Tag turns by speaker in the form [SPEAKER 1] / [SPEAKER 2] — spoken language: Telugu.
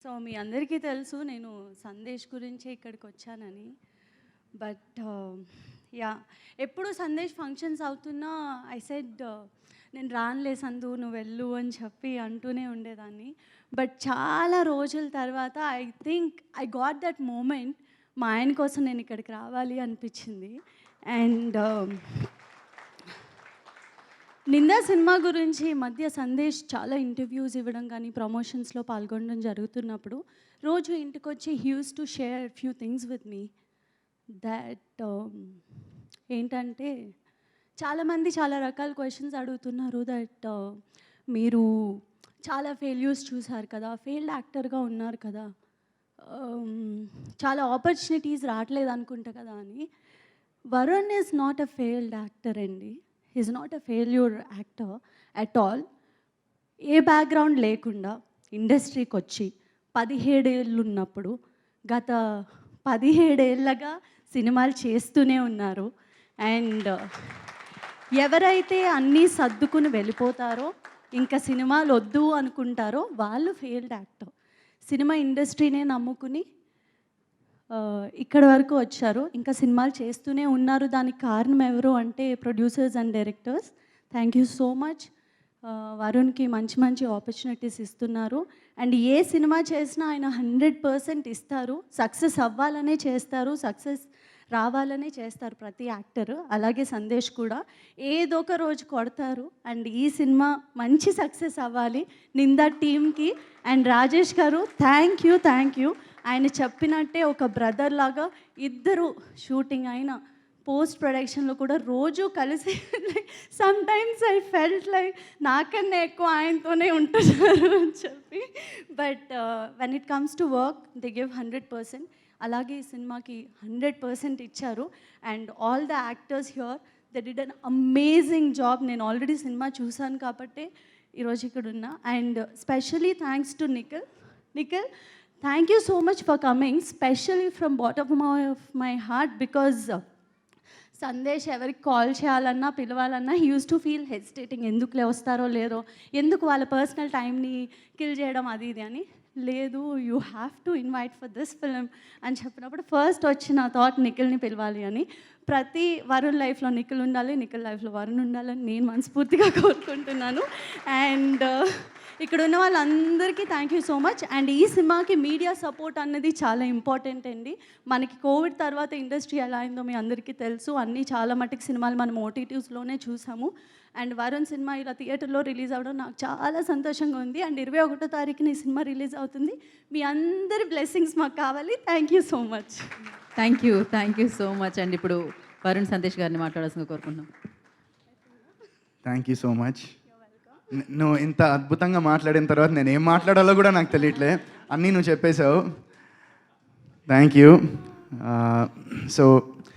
[SPEAKER 1] సో మీ అందరికీ తెలుసు నేను సందేశ్ గురించే ఇక్కడికి వచ్చానని. బట్ యా ఎప్పుడు సందేశ్ ఫంక్షన్స్ అవుతున్నా ఐ సెడ్ నేను రానులే సందు నువ్వు వెళ్ళు అని చెప్పి అంటూనే ఉండేదాన్ని. బట్ చాలా రోజుల తర్వాత I think I got that moment మా ఆయన కోసం నేను ఇక్కడికి రావాలి అనిపించింది. అండ్ నిందా సినిమా గురించి ఈ మధ్య సందేశ్ చాలా ఇంటర్వ్యూస్ ఇవ్వడం కానీ ప్రమోషన్స్లో పాల్గొనడం జరుగుతున్నప్పుడు రోజు ఇంటికొచ్చి he use to share few things with me that ఏంటంటే చాలామంది చాలా రకాల క్వశ్చన్స్ అడుగుతున్నారు. దట్ మీరు చాలా ఫెయిల్యూర్స్ చూసారు కదా, ఫెయిల్డ్ యాక్టర్గా ఉన్నారు కదా, చాలా ఆపర్చునిటీస్ రావట్లేదు అనుకుంటా కదా అని. Varun is not a failed actor అండి. Is not a failure actor at all. ఏ బ్యాక్గ్రౌండ్ లేకుండా ఇండస్ట్రీకి వచ్చి 17 ఏళ్ళు ఉన్నప్పుడు గత 17 ఏళ్ళగా సినిమాలు చేస్తూనే ఉన్నారు. అండ్ ఎవరైతే అన్నీ సర్దుకుని వెళ్ళిపోతారో ఇంకా సినిమాలు వద్దు అనుకుంటారో వాళ్ళు ఫెయిల్డ్ యాక్టర్. సినిమా ఇండస్ట్రీనే నమ్ముకుని ఇక్కడ వరకు వచ్చారు, ఇంకా సినిమాలు చేస్తూనే ఉన్నారు. దానికి కారణం ఎవరు అంటే producers and directors. Thank you so much. వరుణ్కి మంచి మంచి ఆపర్చునిటీస్ ఇస్తున్నారు. అండ్ ఏ సినిమా చేసినా ఆయన 100% ఇస్తారు. సక్సెస్ అవ్వాలనే చేస్తారు, సక్సెస్ రావాలనే చేస్తారు ప్రతి యాక్టర్. అలాగే సందేశ్ కూడా ఏదో ఒక రోజు కొడతారు. అండ్ ఈ సినిమా మంచి సక్సెస్ అవ్వాలి నిందా టీమ్కి. అండ్ రాజేష్ గారు థ్యాంక్ యూ. ఆయన చెప్పినట్టే ఒక బ్రదర్ లాగా ఇద్దరు షూటింగ్ అయినా పోస్ట్ ప్రొడక్షన్లో కూడా రోజు కలిసి some times I felt like నాకన్నా ఎక్కువ ఆయనతోనే ఉంటున్నారు అని చెప్పి. But when it comes to work they give 100%. అలాగే ఈ సినిమాకి 100% ఇచ్చారు. And all the actors here they did an amazing job. నేను ఆల్రెడీ సినిమా చూశాను కాబట్టి ఈరోజు ఇక్కడ ఉన్నా. And specially thanks to Nikhil. Thank you so much for coming, especially from bottom of my heart. Because Sandesh ఎవరికి కాల్ చేయాలన్నా పిలవాలన్నా he use to feel hesitating. ఎందుకులే వస్తారో లేదో, ఎందుకు వాళ్ళ పర్సనల్ టైంని కిల్ చేయడం అది ఇది అని. లేదు, you have to invite for this film అని చెప్పినప్పుడు ఫస్ట్ వచ్చిన థాట్ నిఖిల్ని పిలవాలి అని. ప్రతి వరుణ్ లైఫ్లో నిఖిల్ ఉండాలి, నిఖిల్ లైఫ్లో వరుణ్ ఉండాలని నేను మనస్ఫూర్తిగా కోరుకుంటున్నాను. అండ్ ఇక్కడ ఉన్న వాళ్ళందరికీ thank you so much. And ఈ సినిమాకి మీడియా సపోర్ట్ అన్నది చాలా ఇంపార్టెంట్ అండి. మనకి కోవిడ్ తర్వాత ఇండస్ట్రీ ఎలా అయిందో మీ అందరికీ తెలుసు. అన్నీ చాలా మటుకు సినిమాలు మనం ఓటీటీస్లోనే చూసాము. అండ్ వరుణ్ సినిమా ఇలా థియేటర్లో రిలీజ్ అవ్వడం నాకు చాలా సంతోషంగా ఉంది. అండ్ 21వ తారీఖున ఈ సినిమా రిలీజ్ అవుతుంది. మీ అందరి బ్లెస్సింగ్స్ మాకు కావాలి. Thank you so much.
[SPEAKER 2] Thank you so much అండి. ఇప్పుడు వరుణ్ సందేశ్ గారిని మాట్లాడాల్సిందిగా కోరుకుంటున్నాం.
[SPEAKER 3] Thank you so much. నువ్వు ఇంత అద్భుతంగా మాట్లాడిన తర్వాత నేను ఏం మాట్లాడాలో కూడా నాకు తెలియట్లే, అన్నీ నువ్వు చెప్పేశావు. Thank you. సో